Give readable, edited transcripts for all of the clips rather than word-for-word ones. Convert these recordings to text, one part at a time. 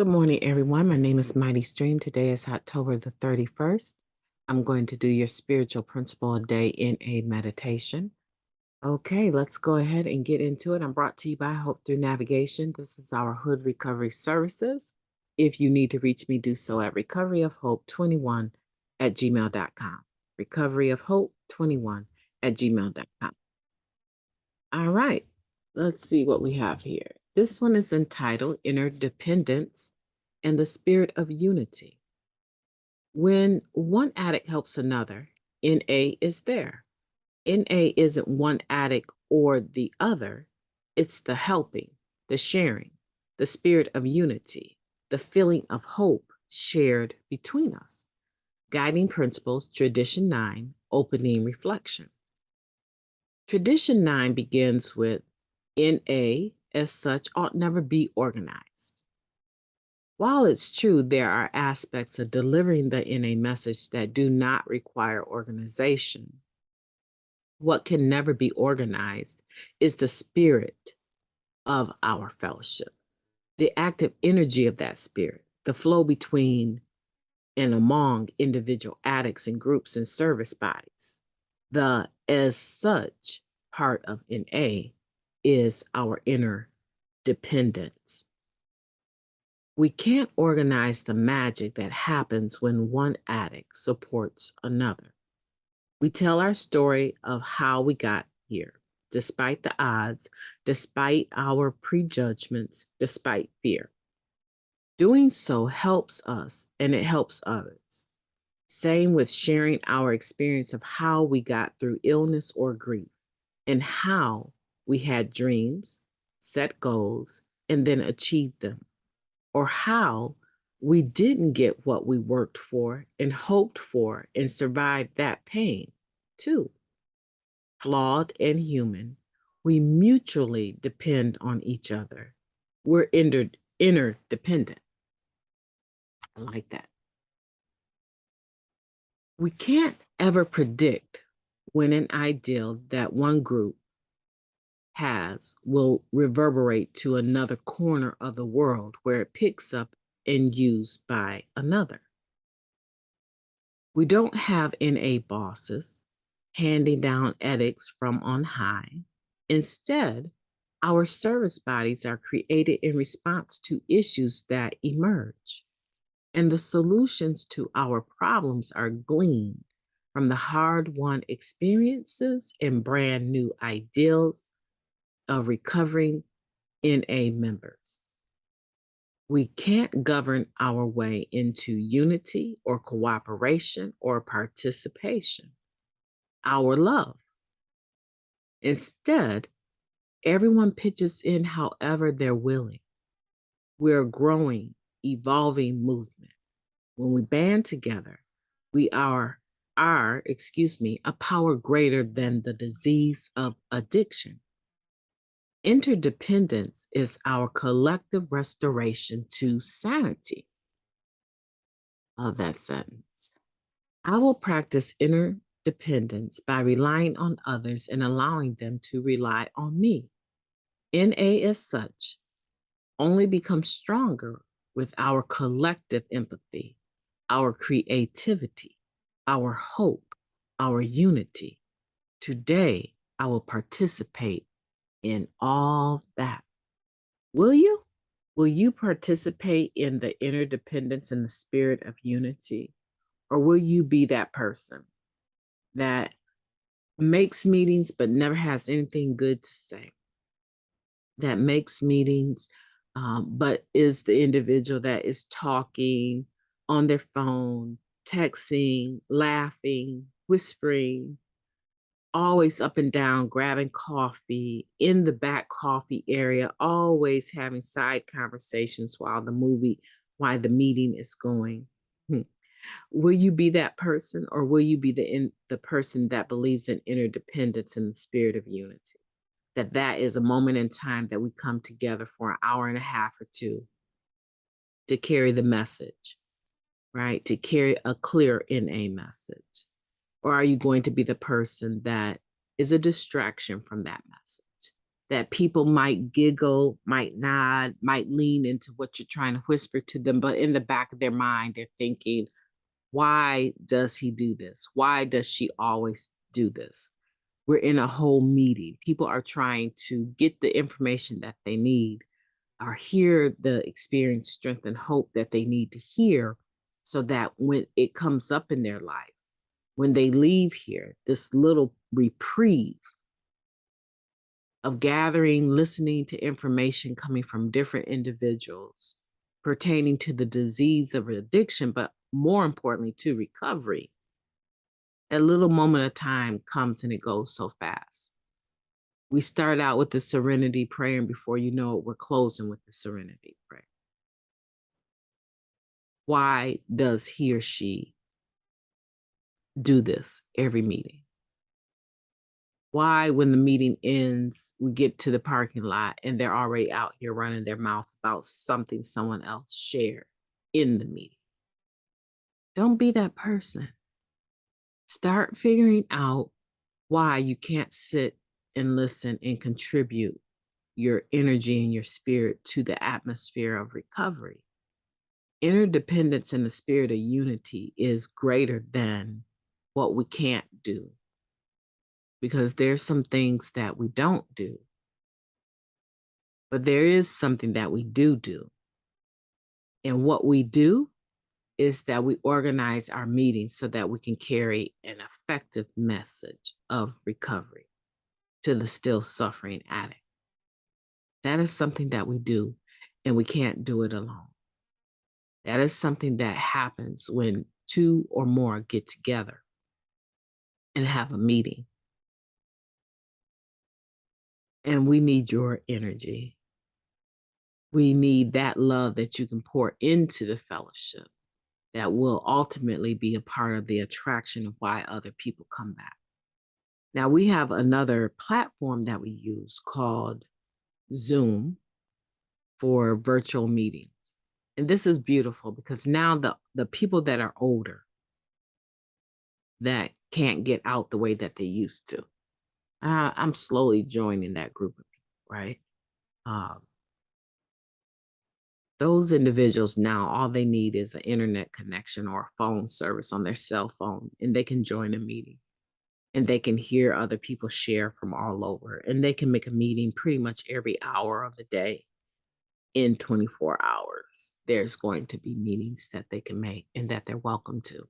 Good morning, everyone. My name is Mighty Stream. Today is October the 31st. I'm going to do your spiritual principle a day in a meditation. Okay, let's go ahead and get into it. I'm brought to you by Hope Through Navigation. This is our Hood Recovery Services. If you need to reach me, do so at recoveryofhope21@gmail.com. Recoveryofhope21@gmail.com. All right, let's see what we have here. This one is entitled Interdependence and the Spirit of Unity. When one addict helps another, NA is there. NA isn't one addict or the other, it's the helping, the sharing, the spirit of unity, the feeling of hope shared between us. Guiding Principles, Tradition 9, Opening Reflection. Tradition 9 begins with NA, as such, ought never be organized. While it's true there are aspects of delivering the NA message that do not require organization, what can never be organized is the spirit of our fellowship, the active energy of that spirit, the flow between and among individual addicts and groups and service bodies. The as such part of NA is our inner dependence. We can't organize the magic that happens when one addict supports another. We tell our story of how we got here, despite the odds, despite our prejudgments, despite fear. Doing so helps us and it helps others. Same with sharing our experience of how we got through illness or grief and how we had dreams, set goals, and then achieved them, or how we didn't get what we worked for and hoped for and survived that pain, too. Flawed and human, we mutually depend on each other. We're interdependent. I like that. We can't ever predict when an ideal that one group has will reverberate to another corner of the world where it picks up and used by another. We don't have NA bosses handing down edicts from on high. Instead, our service bodies are created in response to issues that emerge, and the solutions to our problems are gleaned from the hard-won experiences and brand new ideals of recovering NA members. We can't govern our way into unity or cooperation or participation, our love. Instead, everyone pitches in however they're willing. We're a growing, evolving movement. When we band together, we are a power greater than the disease of addiction. Interdependence is our collective restoration to sanity. Of that sentence. I will practice interdependence by relying on others and allowing them to rely on me. NA as such only becomes stronger with our collective empathy, our creativity, our hope, our unity. Today, I will participate in all that. Will you? Will you participate in the interdependence and the spirit of unity? Or will you be that person that makes meetings but never has anything good to say? That makes meetings, but is the individual that is talking on their phone, texting, laughing, whispering, always up and down, grabbing coffee in the back coffee area, always having side conversations while the meeting is going. Will you be that person, or will you be the person that believes in interdependence and the spirit of unity? That is a moment in time that we come together for an hour and a half or two to carry the message, right? To carry a clear NA message. Or are you going to be the person that is a distraction from that message? that people might giggle, might nod, might lean into what you're trying to whisper to them, but in the back of their mind, they're thinking, why does he do this? Why does she always do this? We're in a whole meeting. People are trying to get the information that they need or hear the experience, strength, and hope that they need to hear so that when it comes up in their life, when they leave here, this little reprieve of gathering, listening to information coming from different individuals pertaining to the disease of addiction, but more importantly, to recovery. That little moment of time comes and it goes so fast. We start out with the serenity prayer, and before you know it, we're closing with the serenity prayer. Why does he or she do this every meeting? Why, when the meeting ends, we get to the parking lot and they're already out here running their mouth about something someone else shared in the meeting? Don't be that person. Start figuring out why you can't sit and listen and contribute your energy and your spirit to the atmosphere of recovery. Interdependence and the spirit of unity is greater than what we can't do, because there's some things that we don't do, but there is something that we do. And what we do is that we organize our meetings so that we can carry an effective message of recovery to the still suffering addict. That is something that we do, and we can't do it alone. That is something that happens when two or more get together and have a meeting. And we need your energy. We need that love that you can pour into the fellowship that will ultimately be a part of the attraction of why other people come back. Now, we have another platform that we use called Zoom for virtual meetings. And this is beautiful because now the people that are older that can't get out the way that they used to, I'm slowly joining that group of people, right? Those individuals now, all they need is an internet connection or a phone service on their cell phone, and they can join a meeting. And they can hear other people share from all over. And they can make a meeting pretty much every hour of the day. In 24 hours, there's going to be meetings that they can make and that they're welcome to.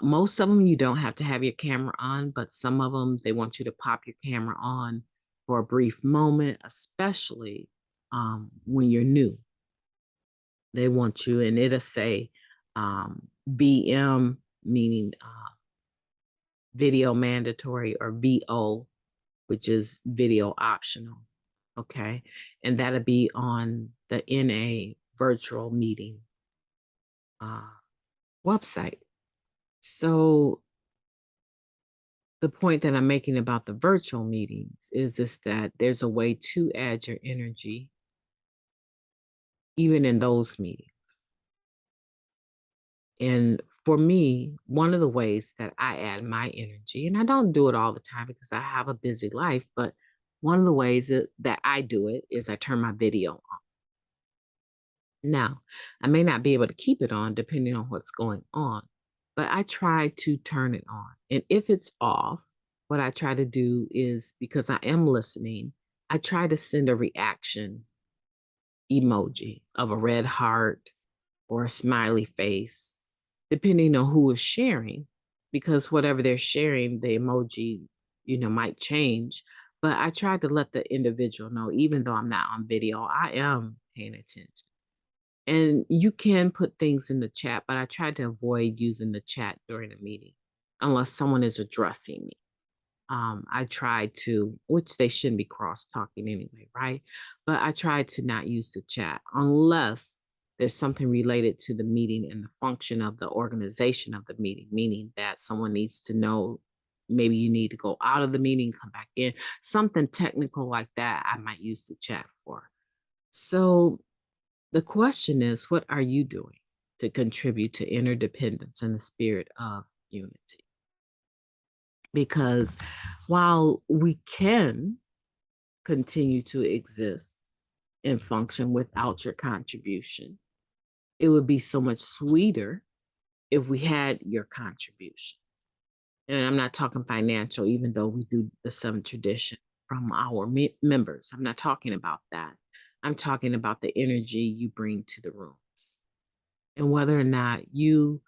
Most of them, you don't have to have your camera on, but some of them, they want you to pop your camera on for a brief moment, especially when you're new. They want you, and it'll say VM, meaning video mandatory, or VO, which is video optional. Okay. And that'll be on the NA virtual meeting website. So the point that I'm making about the virtual meetings is this, that there's a way to add your energy even in those meetings. And for me, one of the ways that I add my energy, and I don't do it all the time because I have a busy life, but one of the ways that I do it is I turn my video on. Now, I may not be able to keep it on depending on what's going on, but I try to turn it on. And if it's off, what I try to do is, because I am listening, I try to send a reaction emoji of a red heart or a smiley face, depending on who is sharing, because whatever they're sharing, the emoji, might change. But I try to let the individual know, even though I'm not on video, I am paying attention. And you can put things in the chat, but I try to avoid using the chat during a meeting unless someone is addressing me. I try to, which they shouldn't be cross-talking anyway, right? But I try to not use the chat unless there's something related to the meeting and the function of the organization of the meeting, meaning that someone needs to know, maybe you need to go out of the meeting, come back in, something technical like that, I might use the chat for. So the question is, what are you doing to contribute to interdependence and the spirit of unity? Because while we can continue to exist and function without your contribution. It would be so much sweeter if we had your contribution. And I'm not talking financial, even though we do the seventh tradition from our members. I'm not talking about that. I'm talking about the energy you bring to the rooms and whether or not you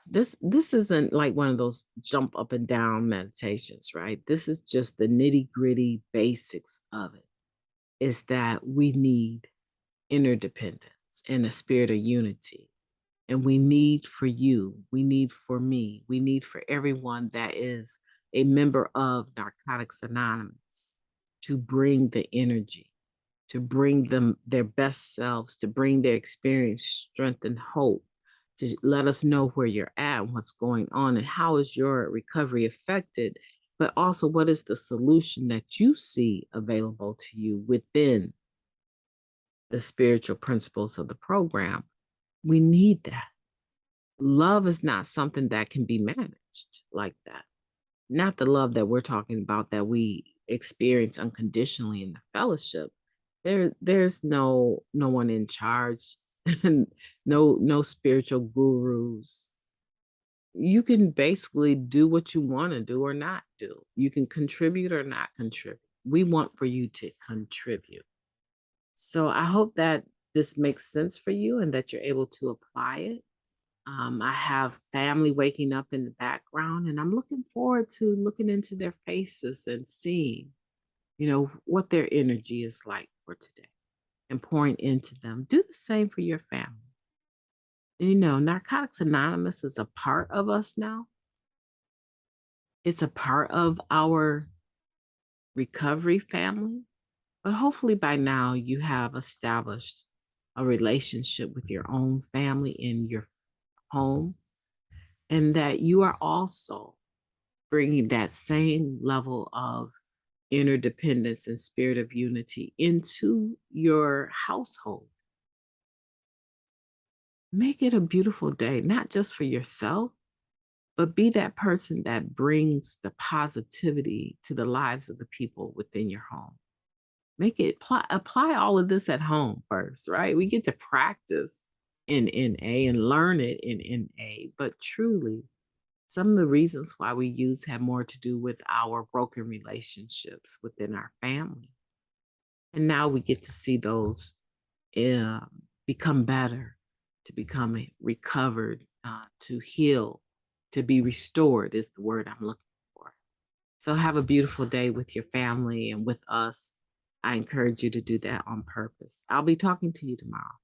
this isn't like one of those jump up and down meditations, right? This is just the nitty-gritty basics of it. Is that we need interdependence and a spirit of unity. And we need for you, we need for me, we need for everyone that is a member of Narcotics Anonymous to bring the energy, to bring them their best selves, to bring their experience, strength, and hope, to let us know where you're at, what's going on, and how is your recovery affected, but also what is the solution that you see available to you within the spiritual principles of the program. We need that. Love is not something that can be managed like that. Not the love that we're talking about that we experience unconditionally in the fellowship. There's no one in charge, no spiritual gurus. You can basically do what you want to do or not do. You can contribute or not contribute. We want for you to contribute. So I hope that this makes sense for you and that you're able to apply it. I have family waking up in the background, and I'm looking forward to looking into their faces and seeing, what their energy is like for today and pouring into them. Do the same for your family. Narcotics Anonymous is a part of us now. It's a part of our recovery family. But hopefully by now you have established a relationship with your own family in your home, and that you are also bringing that same level of interdependence and spirit of unity into your household. Make it a beautiful day, not just for yourself, but be that person that brings the positivity to the lives of the people within your home. Make it apply all of this at home first, right? We get to practice in NA and learn it in NA, but truly, some of the reasons why we use have more to do with our broken relationships within our family. And now we get to see those become better, to become recovered, to heal, to be restored is the word I'm looking for. So have a beautiful day with your family and with us. I encourage you to do that on purpose. I'll be talking to you tomorrow.